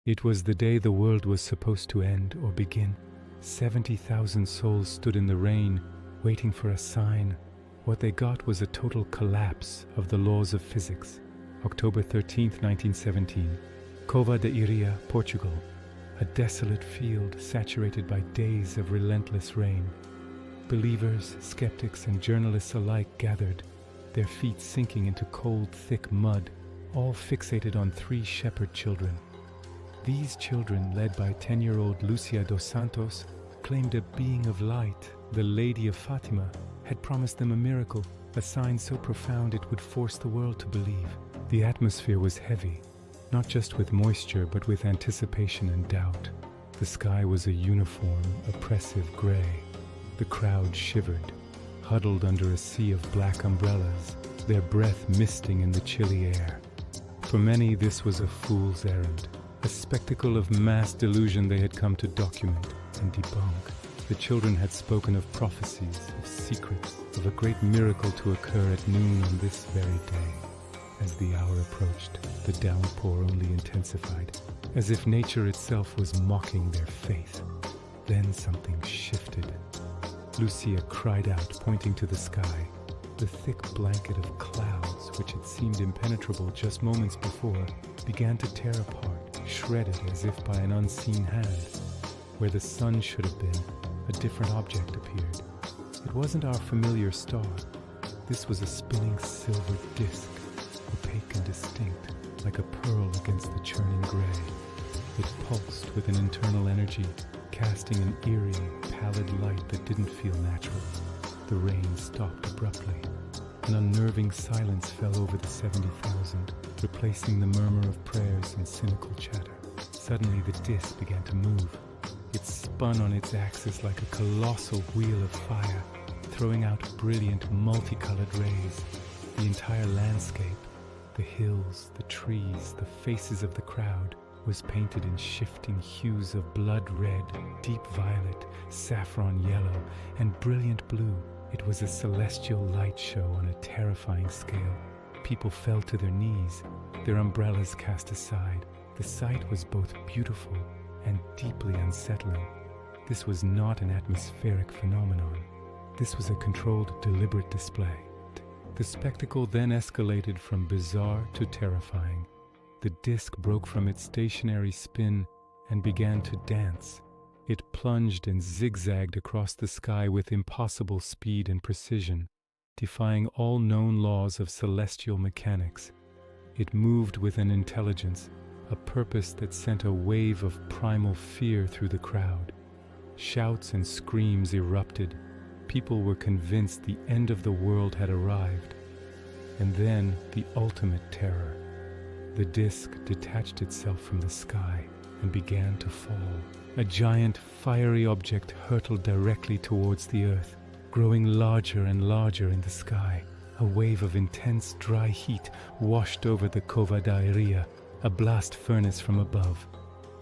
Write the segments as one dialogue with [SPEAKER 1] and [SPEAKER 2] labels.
[SPEAKER 1] It was the day the world was supposed to end or begin. 70,000 souls stood in the rain, waiting for a sign. What they got was a total collapse of the laws of physics. October 13th, 1917. Cova da Iria, Portugal. A desolate field saturated by days of relentless rain. Believers, skeptics, and journalists alike gathered, their feet sinking into cold, thick mud, all fixated on 3 shepherd children. These children, led by 10-year-old Lucia dos Santos, claimed a being of light, the Lady of Fatima, had promised them a miracle, a sign so profound it would force the world to believe. The atmosphere was heavy, not just with moisture, but with anticipation and doubt. The sky was a uniform, oppressive gray. The crowd shivered, huddled under a sea of black umbrellas, their breath misting in the chilly air. For many, this was a fool's errand, a spectacle of mass delusion they had come to document and debunk. The children had spoken of prophecies, of secrets, of a great miracle to occur at noon on this very day. As the hour approached, the downpour only intensified, as if nature itself was mocking their faith. Then something shifted. Lucia cried out, pointing to the sky. The thick blanket of clouds, which had seemed impenetrable just moments before, began to tear apart, shredded as if by an unseen hand. Where the sun should have been, a different object appeared. It wasn't our familiar star. This was a spinning silver disk, opaque and distinct, like a pearl against the churning gray. It pulsed with an internal energy, casting an eerie, pallid light that didn't feel natural. The rain stopped abruptly. An unnerving silence fell over the 70,000, replacing the murmur of prayers and cynical chatter. Suddenly the disk began to move. It spun on its axis like a colossal wheel of fire, throwing out brilliant, multicolored rays. The entire landscape, the hills, the trees, the faces of the crowd, was painted in shifting hues of blood red, deep violet, saffron yellow, and brilliant blue. It was a celestial light show on a terrifying scale. People fell to their knees, their umbrellas cast aside. The sight was both beautiful and deeply unsettling. This was not an atmospheric phenomenon. This was a controlled, deliberate display. The spectacle then escalated from bizarre to terrifying. The disc broke from its stationary spin and began to dance. It plunged and zigzagged across the sky with impossible speed and precision, defying all known laws of celestial mechanics. It moved with an intelligence, a purpose that sent a wave of primal fear through the crowd. Shouts and screams erupted. People were convinced the end of the world had arrived. And then the ultimate terror. The disc detached itself from the sky and began to fall. A giant fiery object hurtled directly towards the earth, growing larger and larger in the sky. A wave of intense dry heat washed over the Cova da Iria, a blast furnace from above.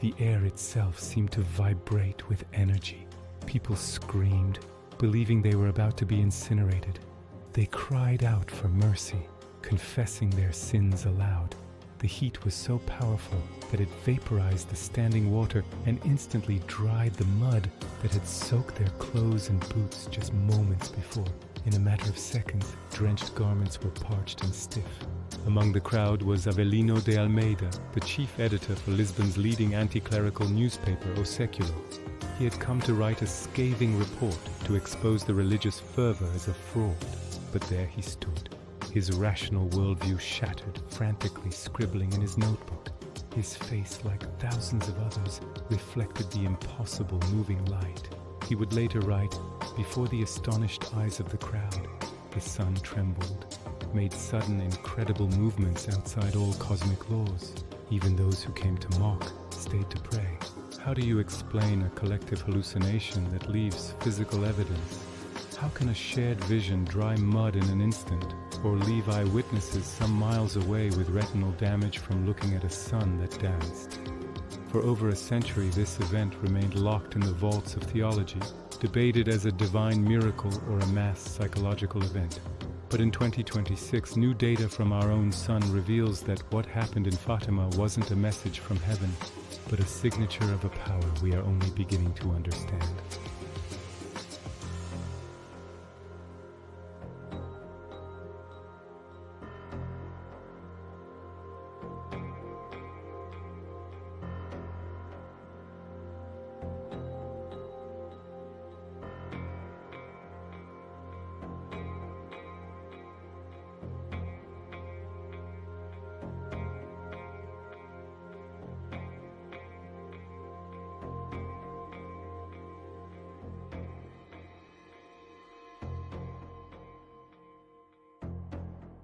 [SPEAKER 1] The air itself seemed to vibrate with energy. People screamed, believing they were about to be incinerated. They cried out for mercy, confessing their sins aloud. The heat was so powerful that it vaporized the standing water and instantly dried the mud that had soaked their clothes and boots just moments before. In a matter of seconds, drenched garments were parched and stiff. Among the crowd was Avelino de Almeida, the chief editor for Lisbon's leading anti-clerical newspaper, O Século. He had come to write a scathing report to expose the religious fervor as a fraud. But there he stood, his rational worldview shattered, frantically scribbling in his notebook. His face, like thousands of others, reflected the impossible moving light. He would later write, "Before the astonished eyes of the crowd, the sun trembled, made sudden, incredible movements outside all cosmic laws. Even those who came to mock stayed to pray." How do you explain a collective hallucination that leaves physical evidence? How can a shared vision dry mud in an instant, or leave eyewitnesses some miles away with retinal damage from looking at a sun that danced? For over a century, this event remained locked in the vaults of theology, debated as a divine miracle or a mass psychological event. But in 2026, new data from our own sun reveals that what happened in Fatima wasn't a message from heaven, but a signature of a power we are only beginning to understand.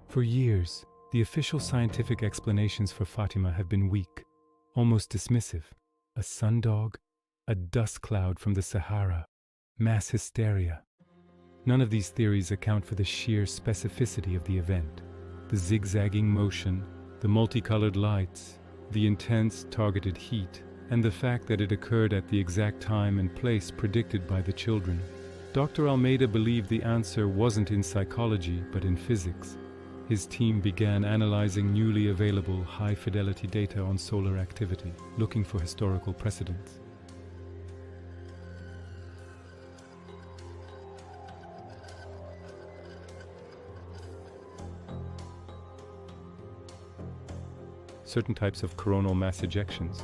[SPEAKER 1] For years, the official scientific explanations for Fatima have been weak, almost dismissive. A sundog, a dust cloud from the Sahara, mass hysteria. None of these theories account for the sheer specificity of the event. The zigzagging motion, the multicolored lights, the intense targeted heat, and the fact that it occurred at the exact time and place predicted by the children. Dr. Almeida believed the answer wasn't in psychology, but in physics. His team began analyzing newly available high-fidelity data on solar activity, looking for historical precedents. Certain types of coronal mass ejections,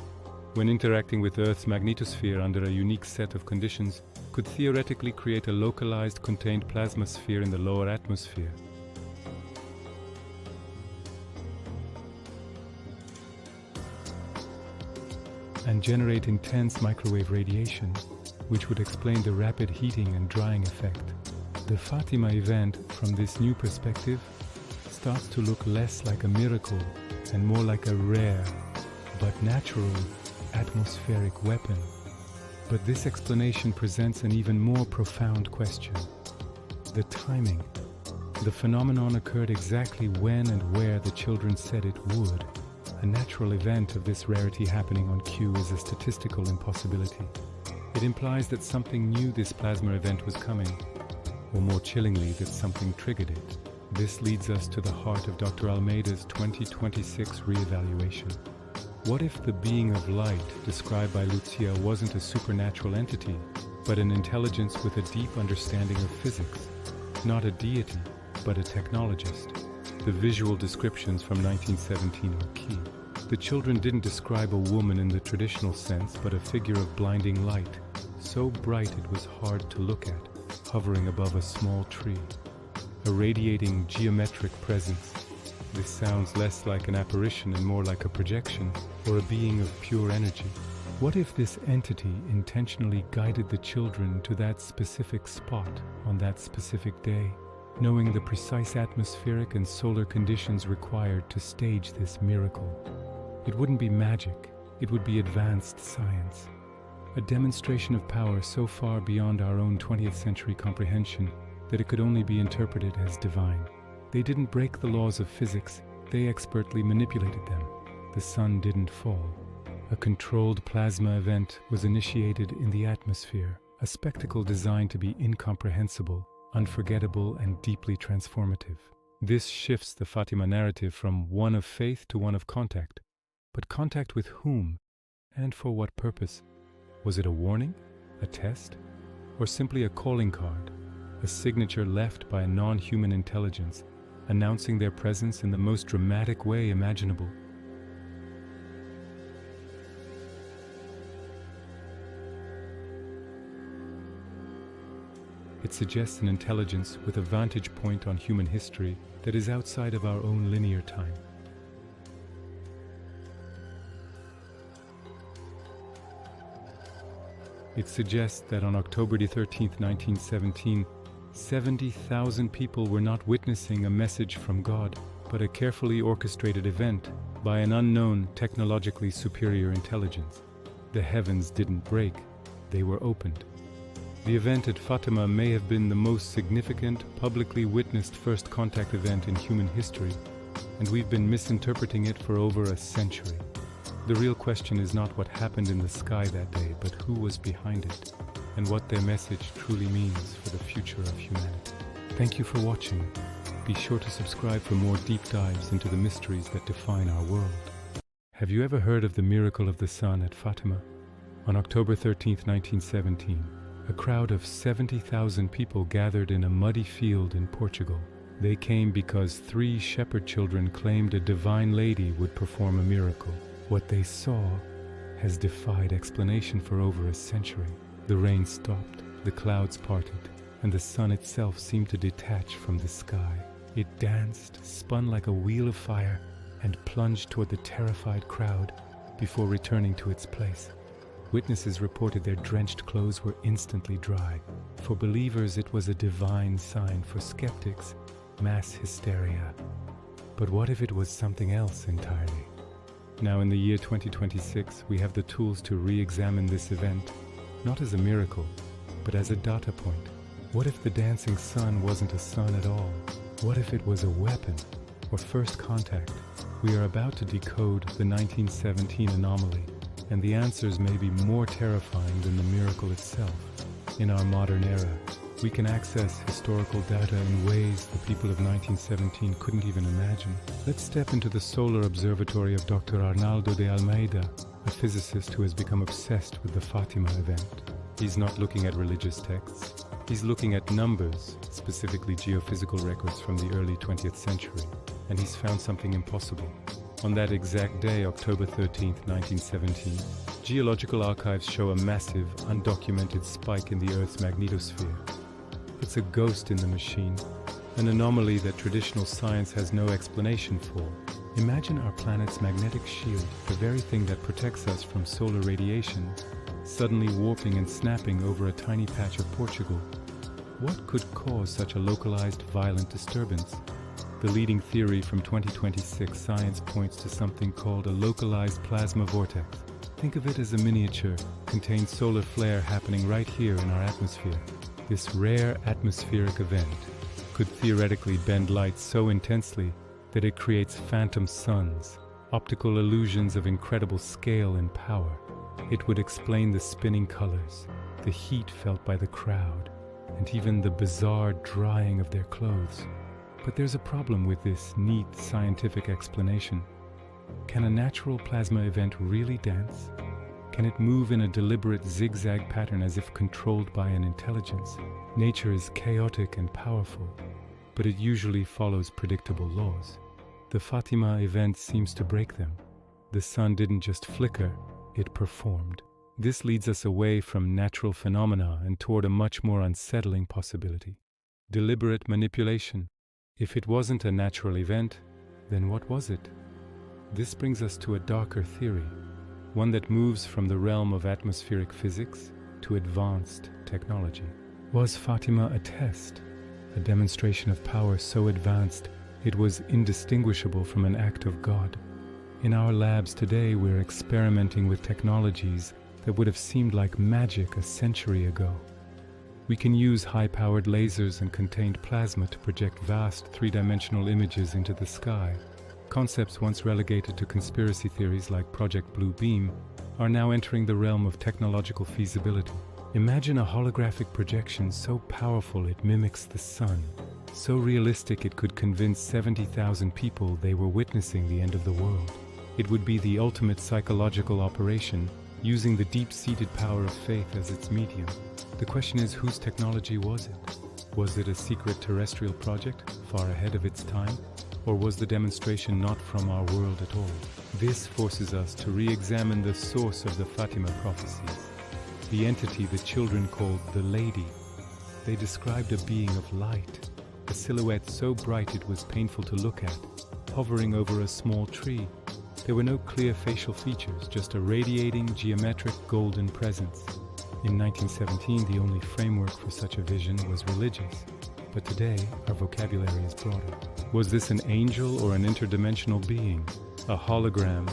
[SPEAKER 1] when interacting with Earth's magnetosphere under a unique set of conditions, could theoretically create a localized contained plasma sphere in the lower atmosphere. And generate intense microwave radiation, which would explain the rapid heating and drying effect. The Fatima event, from this new perspective, starts to look less like a miracle and more like a rare but natural atmospheric weapon. But this explanation presents an even more profound question. The timing. The phenomenon occurred exactly when and where the children said it would. A natural event of this rarity happening on cue is a statistical impossibility. It implies that something knew this plasma event was coming, or more chillingly, that something triggered it. This leads us to the heart of Dr. Almeida's 2026 reevaluation. What if the being of light described by Lucia wasn't a supernatural entity, but an intelligence with a deep understanding of physics? Not a deity, but a technologist. The visual descriptions from 1917 are key. The children didn't describe a woman in the traditional sense, but a figure of blinding light, so bright it was hard to look at, hovering above a small tree. A radiating geometric presence. This sounds less like an apparition and more like a projection, or a being of pure energy. What if this entity intentionally guided the children to that specific spot on that specific day, knowing the precise atmospheric and solar conditions required to stage this miracle? It wouldn't be magic, it would be advanced science. A demonstration of power so far beyond our own 20th century comprehension that it could only be interpreted as divine. They didn't break the laws of physics, they expertly manipulated them. The sun didn't fall. A controlled plasma event was initiated in the atmosphere, a spectacle designed to be incomprehensible, unforgettable, and deeply transformative. This shifts the Fatima narrative from one of faith to one of contact. But contact with whom? And for what purpose? Was it a warning? A test? Or simply a calling card? A signature left by a non-human intelligence, announcing their presence in the most dramatic way imaginable? It suggests an intelligence with a vantage point on human history that is outside of our own linear time. It suggests that on October 13, 1917, 70,000 people were not witnessing a message from God, but a carefully orchestrated event by an unknown, technologically superior intelligence. The heavens didn't break, they were opened. The event at Fatima may have been the most significant, publicly witnessed first contact event in human history, and we've been misinterpreting it for over a century. The real question is not what happened in the sky that day, but who was behind it, and what their message truly means for the future of humanity. Thank you for watching. Be sure to subscribe for more deep dives into the mysteries that define our world. Have you ever heard of the miracle of the sun at Fatima? On October 13, 1917, a crowd of 70,000 people gathered in a muddy field in Portugal. They came because 3 shepherd children claimed a divine lady would perform a miracle. What they saw has defied explanation for over a century. The rain stopped, the clouds parted, and the sun itself seemed to detach from the sky. It danced, spun like a wheel of fire, and plunged toward the terrified crowd before returning to its place. Witnesses reported their drenched clothes were instantly dry. For believers, it was a divine sign. For skeptics, mass hysteria. But what if it was something else entirely? Now, in the year 2026, we have the tools to re-examine this event, not as a miracle, but as a data point. What if the dancing sun wasn't a sun at all? What if it was a weapon, or first contact? We are about to decode the 1917 anomaly, and the answers may be more terrifying than the miracle itself. In our modern era, we can access historical data in ways the people of 1917 couldn't even imagine. Let's step into the solar observatory of Dr. Arnaldo de Almeida, a physicist who has become obsessed with the Fatima event. He's not looking at religious texts. He's looking at numbers, specifically geophysical records from the early 20th century, and he's found something impossible. On that exact day, October 13, 1917, geological archives show a massive, undocumented spike in the Earth's magnetosphere. It's a ghost in the machine, an anomaly that traditional science has no explanation for. Imagine our planet's magnetic shield, the very thing that protects us from solar radiation, suddenly warping and snapping over a tiny patch of Portugal. What could cause such a localized, violent disturbance? The leading theory from 2026 science points to something called a localized plasma vortex. Think of it as a miniature, contained solar flare happening right here in our atmosphere. This rare atmospheric event could theoretically bend light so intensely that it creates phantom suns, optical illusions of incredible scale and power. It would explain the spinning colors, the heat felt by the crowd, and even the bizarre drying of their clothes. But there's a problem with this neat scientific explanation. Can a natural plasma event really dance? Can it move in a deliberate zigzag pattern as if controlled by an intelligence? Nature is chaotic and powerful, but it usually follows predictable laws. The Fatima event seems to break them. The sun didn't just flicker, it performed. This leads us away from natural phenomena and toward a much more unsettling possibility. Deliberate manipulation. If it wasn't a natural event, then what was it? This brings us to a darker theory, one that moves from the realm of atmospheric physics to advanced technology. Was Fatima a test? A demonstration of power so advanced it was indistinguishable from an act of God? In our labs today, we're experimenting with technologies that would have seemed like magic a century ago. We can use high-powered lasers and contained plasma to project vast three-dimensional images into the sky. Concepts once relegated to conspiracy theories like Project Blue Beam are now entering the realm of technological feasibility. Imagine a holographic projection so powerful it mimics the sun, so realistic it could convince 70,000 people they were witnessing the end of the world. It would be the ultimate psychological operation, using the deep-seated power of faith as its medium. The question is, whose technology was it? Was it a secret terrestrial project, far ahead of its time? Or was the demonstration not from our world at all? This forces us to re-examine the source of the Fatima prophecies. The entity the children called the Lady. They described a being of light, a silhouette so bright it was painful to look at, hovering over a small tree. There were no clear facial features, just a radiating, geometric, golden presence. In 1917, the only framework for such a vision was religious. But today, our vocabulary is broader. Was this an angel or an interdimensional being? A hologram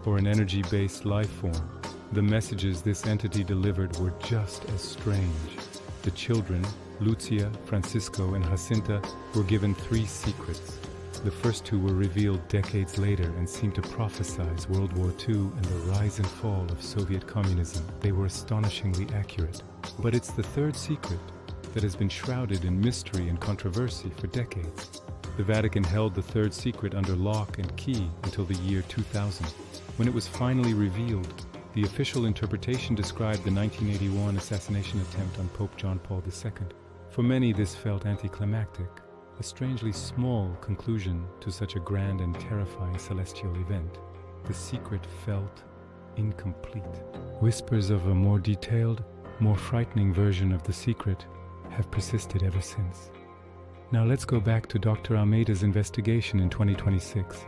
[SPEAKER 1] or an energy-based life form? The messages this entity delivered were just as strange. The children, Lucia, Francisco, and Jacinta, were given 3 secrets. The first 2 were revealed decades later and seemed to prophesize World War II and the rise and fall of Soviet communism. They were astonishingly accurate. But it's the third secret that has been shrouded in mystery and controversy for decades. The Vatican held the third secret under lock and key until the year 2000. When it was finally revealed, the official interpretation described the 1981 assassination attempt on Pope John Paul II. For many, this felt anticlimactic, a strangely small conclusion to such a grand and terrifying celestial event. The secret felt incomplete. Whispers of a more detailed, more frightening version of the secret have persisted ever since. Now let's go back to Dr. Almeida's investigation in 2026.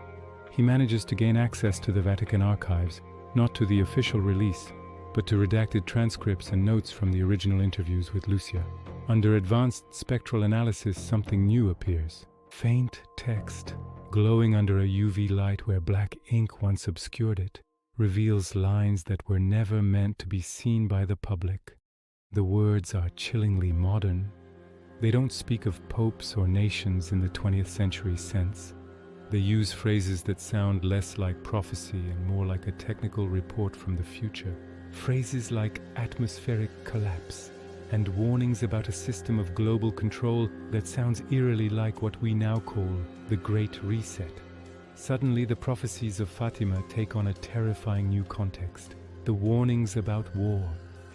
[SPEAKER 1] He manages to gain access to the Vatican archives, not to the official release, but to redacted transcripts and notes from the original interviews with Lucia. Under advanced spectral analysis, something new appears. Faint text, glowing under a UV light where black ink once obscured it, reveals lines that were never meant to be seen by the public. The words are chillingly modern. They don't speak of popes or nations in the 20th century sense. They use phrases that sound less like prophecy and more like a technical report from the future. Phrases like atmospheric collapse and warnings about a system of global control that sounds eerily like what we now call the Great Reset. Suddenly, the prophecies of Fatima take on a terrifying new context. The warnings about war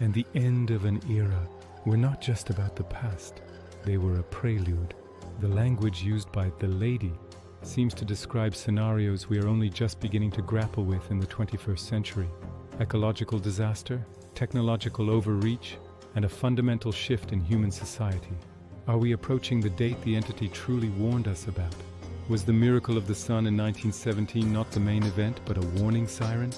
[SPEAKER 1] and the end of an era were not just about the past. They were a prelude. The language used by the Lady seems to describe scenarios we are only just beginning to grapple with in the 21st century. Ecological disaster, technological overreach, and a fundamental shift in human society. Are we approaching the date the entity truly warned us about? Was the miracle of the sun in 1917 not the main event, but a warning siren?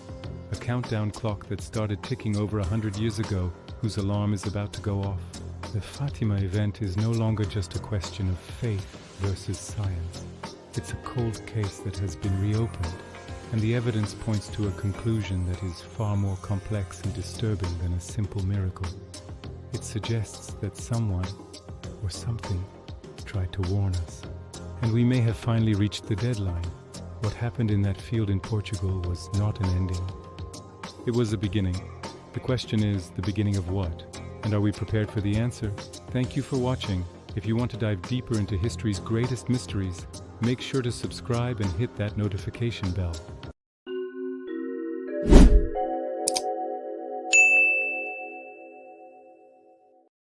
[SPEAKER 1] A countdown clock that started ticking over 100 years ago, whose alarm is about to go off. The Fatima event is no longer just a question of faith versus science. It's a cold case that has been reopened, and the evidence points to a conclusion that is far more complex and disturbing than a simple miracle. It suggests that someone, or something, tried to warn us. And we may have finally reached the deadline. What happened in that field in Portugal was not an ending. It was a beginning. The question is, the beginning of what? And are we prepared for the answer? Thank you for watching. If you want to dive deeper into history's greatest mysteries, make sure to subscribe and hit that notification bell.